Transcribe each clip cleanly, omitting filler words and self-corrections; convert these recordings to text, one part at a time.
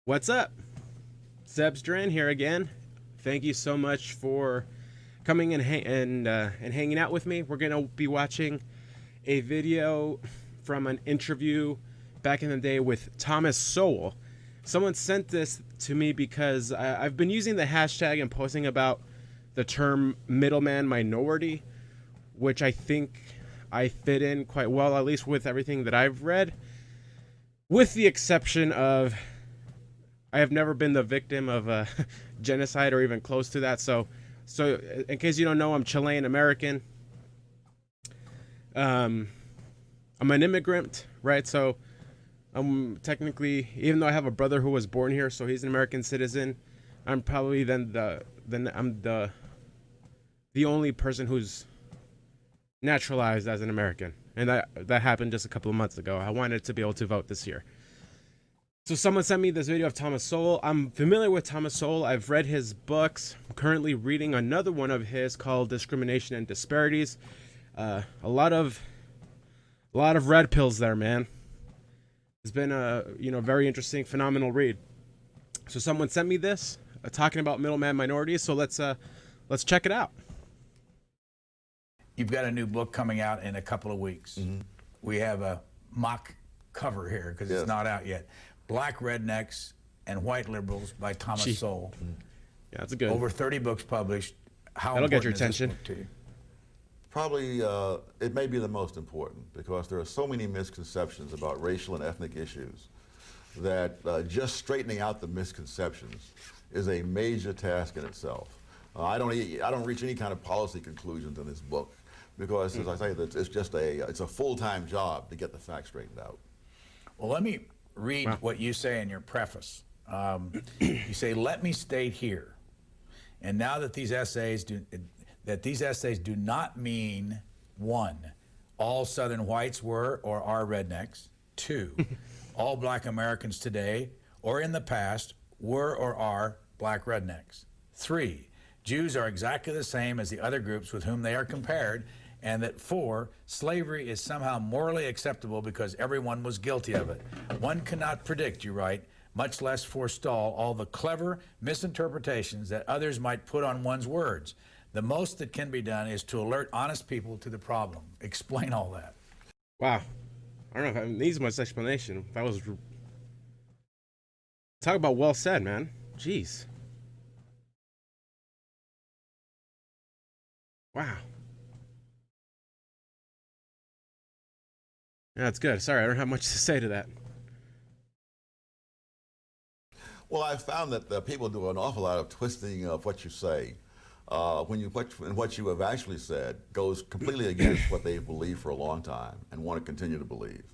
What's up? Seb's Duran here again. Thank you so much for coming and hanging out with me. We're gonna be watching a video from an interview back in the day with Thomas Sowell. Someone sent this to me because I've been using the hashtag and posting about the term middleman minority, which I think I fit in quite well, at least with everything that I've read, with the exception of I have never been the victim of a genocide or even close to that. So in case you don't know, I'm Chilean American. I'm an immigrant, right? So I'm technically, even though I have a brother who was born here, so he's an American citizen, I'm probably I'm the only person who's naturalized as an American, and that happened just a couple of months ago. I wanted to be able to vote this year. So someone sent me this video of Thomas Sowell. I'm familiar with Thomas Sowell. I've read his books. I'm currently reading another one of his called Discrimination and Disparities. A lot of red pills there, man. It's been a very interesting, phenomenal read. So someone sent me this talking about middleman minorities. So let's check it out. You've got a new book coming out in a couple of weeks. Mm-hmm. We have a mock cover here because Yes. it's not out yet. Black Rednecks and White Liberals by Thomas Sowell. Yeah, that's a good. Over 30 books published. How That'll get your important is this attention. book to you? Probably, it may be the most important because there are so many misconceptions about racial and ethnic issues that just straightening out the misconceptions is a major task in itself. I don't reach any kind of policy conclusions in this book because, as I say, it's a full-time job to get the facts straightened out. Well, let me read what you say in your preface. You say, "Let me state here, and now that these essays do not mean, 1, all Southern whites were or are rednecks, 2, all black Americans today or in the past were or are black rednecks, 3, Jews are exactly the same as the other groups with whom they are compared, and that 4, slavery is somehow morally acceptable because everyone was guilty of it. One cannot predict," you write, "much less forestall all the clever misinterpretations that others might put on one's words. The most that can be done is to alert honest people to the problem." Explain all that. Wow. I don't know if it needs much explanation. That was talk about well said, man. Jeez. Wow. Yeah, that's good. Sorry, I don't have much to say to that. Well, I've found that people do an awful lot of twisting of what you say. What you have actually said goes completely against what they've believed for a long time and want to continue to believe.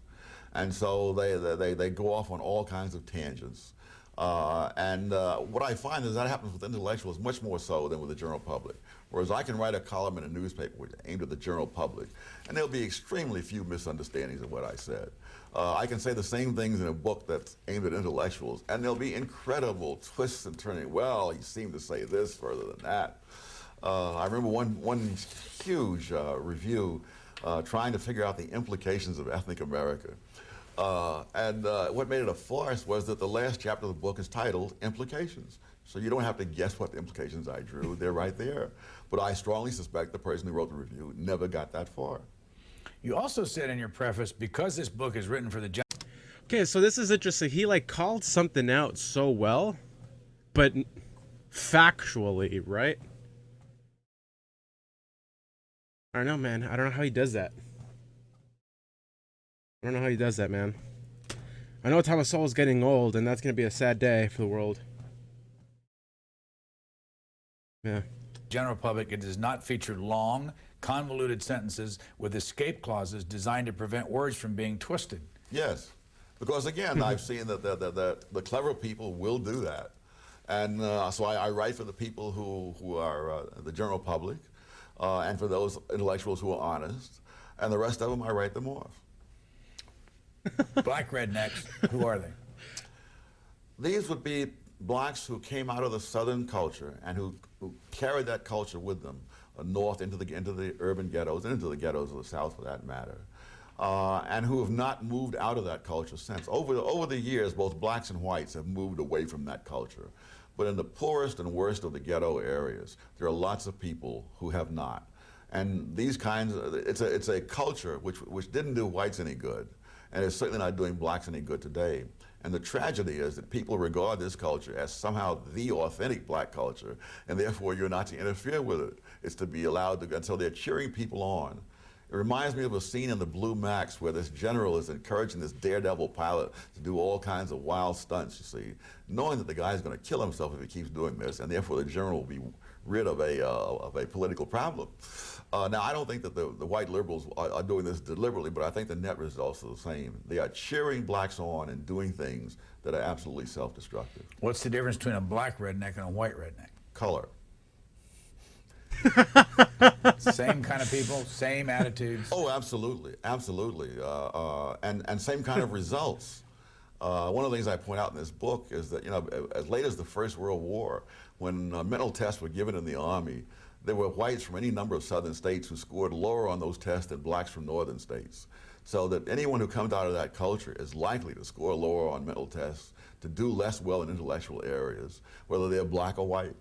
And so they go off on all kinds of tangents. What I find is that happens with intellectuals much more so than with the general public. Whereas I can write a column in a newspaper aimed at the general public, and there'll be extremely few misunderstandings of what I said. I can say the same things in a book that's aimed at intellectuals, and there'll be incredible twists and turning. Well, he seemed to say this further than that. I remember one huge review trying to figure out the implications of ethnic America. What made it a farce was that the last chapter of the book is titled Implications. So you don't have to guess what the implications I drew. They're right there. But I strongly suspect the person who wrote the review never got that far. You also said in your preface, because this book is written for the Okay, so this is interesting. He called something out so well, but factually, right? I don't know, man. I don't know how he does that. I don't know how he does that, man. I know Thomas Sowell is getting old, and that's going to be a sad day for the world. Yeah. general public. It does not feature long, convoluted sentences with escape clauses designed to prevent words from being twisted. Yes, because again, I've seen that the clever people will do that. And so I write for the people who are the general public and for those intellectuals who are honest. And the rest of them, I write them off. Black rednecks, who are they? These would be blacks who came out of the Southern culture and who carried that culture with them north into the urban ghettos and into the ghettos of the South for that matter. and who have not moved out of that culture since. Over the years, both blacks and whites have moved away from that culture. But in the poorest and worst of the ghetto areas, there are lots of people who have not. And these kinds of, it's a culture which didn't do whites any good, and it's certainly not doing blacks any good today. And the tragedy is that people regard this culture as somehow the authentic black culture, and therefore you're not to interfere with it. It's to be allowed to, and so they're cheering people on. It reminds me of a scene in the Blue Max where this general is encouraging this daredevil pilot to do all kinds of wild stunts, you see, knowing that the guy's going to kill himself if he keeps doing this, and therefore the general will be rid of a political problem. Now, I don't think that the white liberals are doing this deliberately, but I think the net results are the same. They are cheering blacks on and doing things that are absolutely self-destructive. What's the difference between a black redneck and a white redneck? Color. Same kind of people, same attitudes. Oh, absolutely, absolutely, and same kind of results. One of the things I point out in this book is that, you know, as late as the First World War, when mental tests were given in the Army, there were whites from any number of southern states who scored lower on those tests than blacks from northern states. So that anyone who comes out of that culture is likely to score lower on mental tests, to do less well in intellectual areas, whether they're black or white.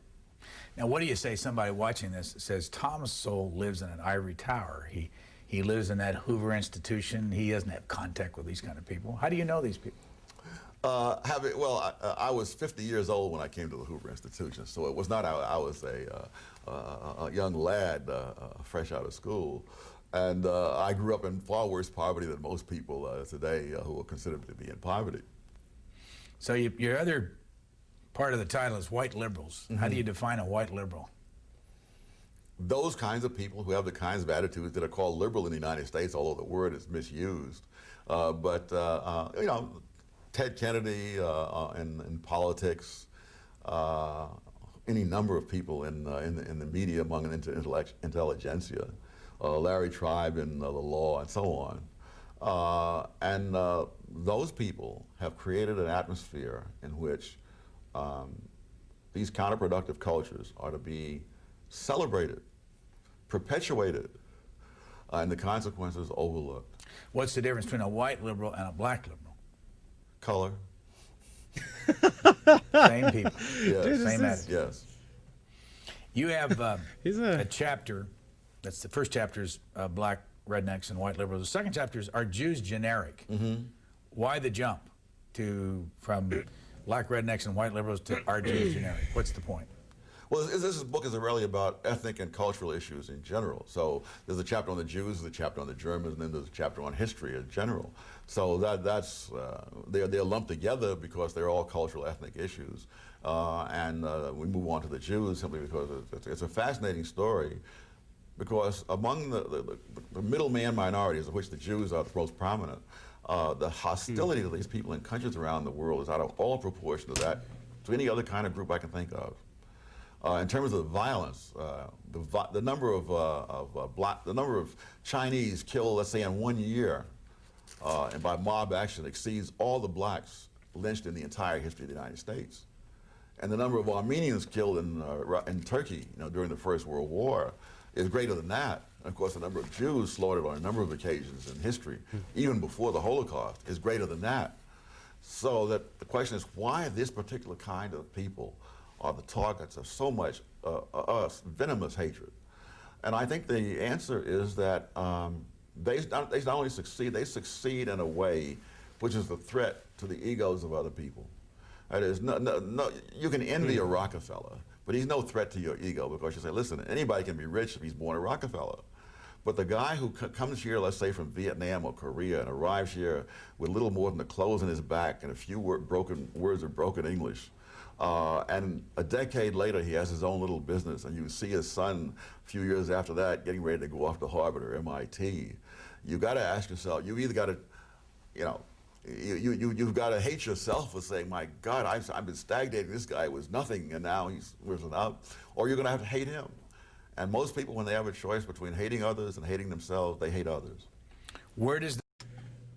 Now, what do you say somebody watching this says Thomas Sowell lives in an ivory tower? He lives in that Hoover institution. He doesn't have contact with these kind of people. How do you know these people? I was 50 years old when I came to the Hoover Institution, so it was not I was a young lad fresh out of school. And I grew up in far worse poverty than most people today who are considered to be in poverty. So your other part of the title is white liberals. Mm-hmm. How do you define a white liberal? Those kinds of people who have the kinds of attitudes that are called liberal in the United States, although the word is misused. You know, Ted Kennedy in politics, any number of people in the media among intelligentsia, Larry Tribe in the law, and so on. Those people have created an atmosphere in which these counterproductive cultures are to be celebrated, perpetuated, and the consequences overlooked. What's the difference between a white liberal and a black liberal? Color. Same people. Yes. Dude, same attitude. Yes. You have a chapter, that's the first chapter is black rednecks and white liberals. The second chapter is Are Jews Generic? Mm-hmm. Why the jump from black rednecks and white liberals to Are Jews Generic? What's the point? Well, this book is really about ethnic and cultural issues in general. So there's a chapter on the Jews, there's a chapter on the Germans, and then there's a chapter on history in general. So they're lumped together because they're all cultural ethnic issues. We move on to the Jews simply because it's a fascinating story, because among the middleman minorities, of which the Jews are the most prominent, the hostility to these people in countries around the world is out of all proportion to that, to any other kind of group I can think of. In terms of violence, the number of Chinese killed, let's say, in 1 year, and by mob action, exceeds all the blacks lynched in the entire history of the United States. And the number of Armenians killed in Turkey, you know, during the First World War is greater than that. And of course, the number of Jews slaughtered on a number of occasions in history, even before the Holocaust, is greater than that. So that the question is, why this particular kind of people are the targets of so much venomous hatred? And I think the answer is that they not only succeed, they succeed in a way which is a threat to the egos of other people. That is, you can envy a Rockefeller, but he's no threat to your ego, because you say, listen, anybody can be rich if he's born a Rockefeller. But the guy who comes here, let's say from Vietnam or Korea, and arrives here with little more than the clothes on his back and a few words of broken English, and a decade later, he has his own little business, and you see his son a few years after that getting ready to go off to Harvard or MIT. You got to ask yourself, you either got to, you know, you've got to hate yourself for saying, my God, I've been stagnating. This guy was nothing, and now he's risen up, or you're going to have to hate him. And most people, when they have a choice between hating others and hating themselves, they hate others. Where does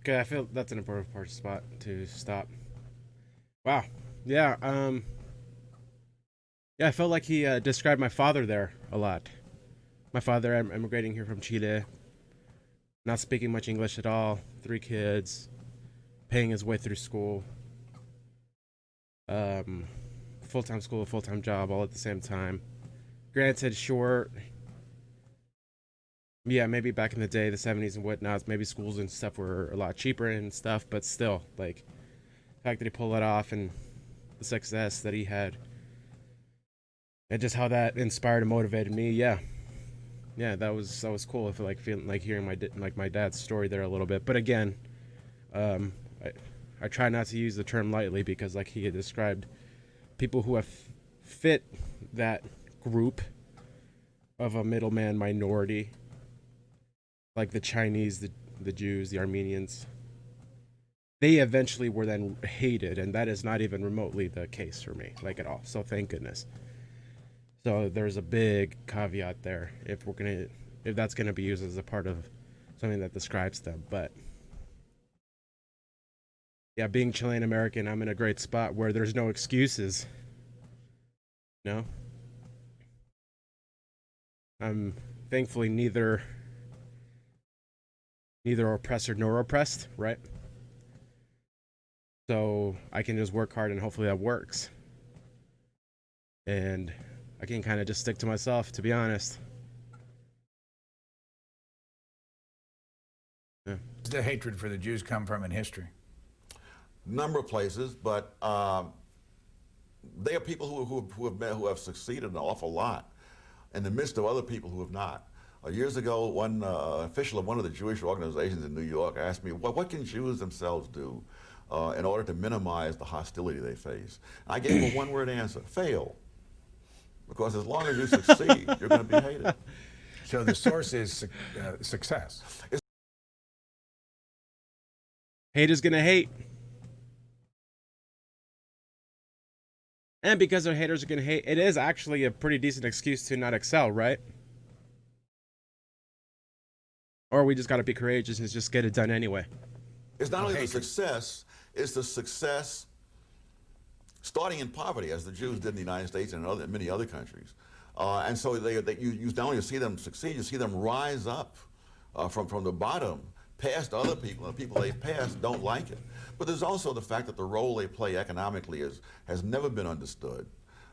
Okay, I feel that's an important spot to stop. Wow. Yeah, I felt like he described my father there a lot. My father immigrating here from Chile. not speaking much English at all, 3 kids, paying his way through school, full-time school, full-time job, all at the same time. Granted, sure, yeah, maybe back in the day, the 70s and whatnot, maybe schools and stuff were a lot cheaper and stuff, but still, like, the fact that he pulled it off and the success that he had, and just how that inspired and motivated me, yeah, that was cool. I feel like feeling like hearing my dad's story there a little bit, but again, I try not to use the term lightly because, like he had described, people who have fit that group of a middleman minority, like the Chinese, the Jews, the Armenians, they eventually were then hated, and that is not even remotely the case for me, like at all. So thank goodness. So there's a big caveat there if that's gonna be used as a part of something that describes them. But yeah, being Chilean American, I'm in a great spot where there's no excuses. No, I'm thankfully neither oppressor nor oppressed, right? So I can just work hard and hopefully that works. And I can kind of just stick to myself, to be honest. Yeah. Where does the hatred for the Jews come from in history? Number of places, but they are people who have succeeded an awful lot in the midst of other people who have not. Years ago, one official of one of the Jewish organizations in New York asked me, what can Jews themselves do in order to minimize the hostility they face? And I gave him a one-word answer: fail. Because as long as you succeed, you're going to be hated. So the source is success. Hate is gonna hate. And because our haters are gonna hate, it is actually a pretty decent excuse to not excel, right? Or we just gotta be courageous and just get it done anyway. It's not only the success, it's the success starting in poverty, as the Jews did in the United States and in many other countries. And so you not only see them succeed, you see them rise up from the bottom, past other people, and the people they've passed don't like it. But there's also the fact that the role they play economically has never been understood.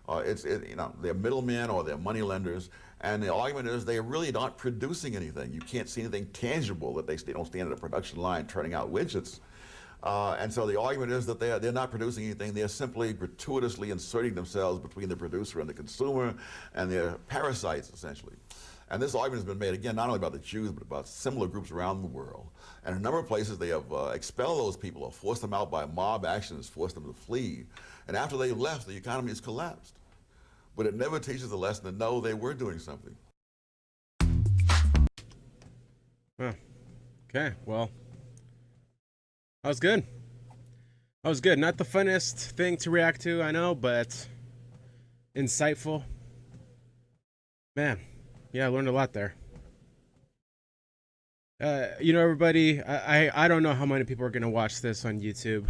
They're middlemen or they're money lenders, and the argument is they're really not producing anything. You can't see anything tangible that they don't stand at a production line turning out widgets. And so the argument is that they're not producing anything. They're simply gratuitously inserting themselves between the producer and the consumer, and they're parasites, essentially. And this argument has been made, again, not only about the Jews, but about similar groups around the world. And in a number of places, they have expelled those people or forced them out by mob actions, forced them to flee. And after they've left, the economy has collapsed. But it never teaches the lesson that, no, they were doing something. Okay, well, that was good. That was good. Not the funnest thing to react to, I know, but insightful. Man, yeah, I learned a lot there. Everybody, I don't know how many people are going to watch this on YouTube.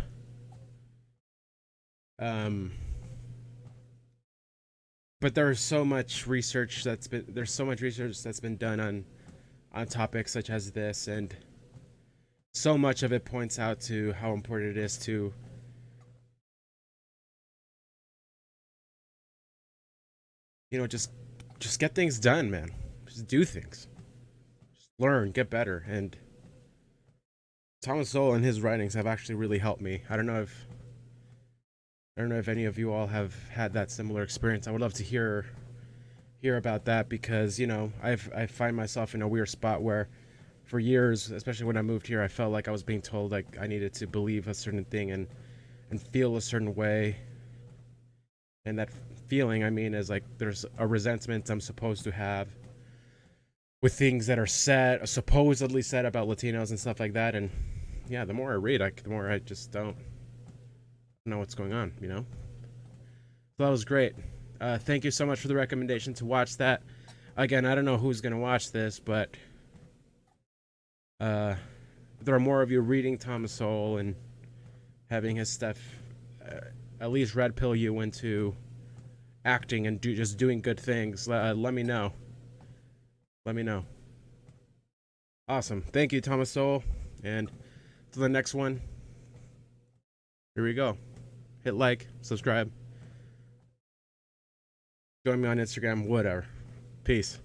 But there's so much research that's been done on topics such as this, and so much of it points out to how important it is to just get things done, man. Just do things. Just learn, get better. And Thomas Sowell and his writings have actually really helped me. I don't know if any of you all have had that similar experience. I would love to hear about that, because I find myself in a weird spot where for years, especially when I moved here, I felt like I was being told like I needed to believe a certain thing and feel a certain way. And that feeling, I mean, is like there's a resentment I'm supposed to have with things that are supposedly said about Latinos and stuff like that. And yeah, the more I read, the more I just don't know what's going on, So that was great. Thank you so much for the recommendation to watch that. Again, I don't know who's going to watch this, but there are more of you reading Thomas Sowell and having his stuff at least red pill you into acting and just doing good things. Let me know. Awesome. Thank you, Thomas Sowell. And to the next one, here we go. Hit like, subscribe. Join me on Instagram, whatever. Peace.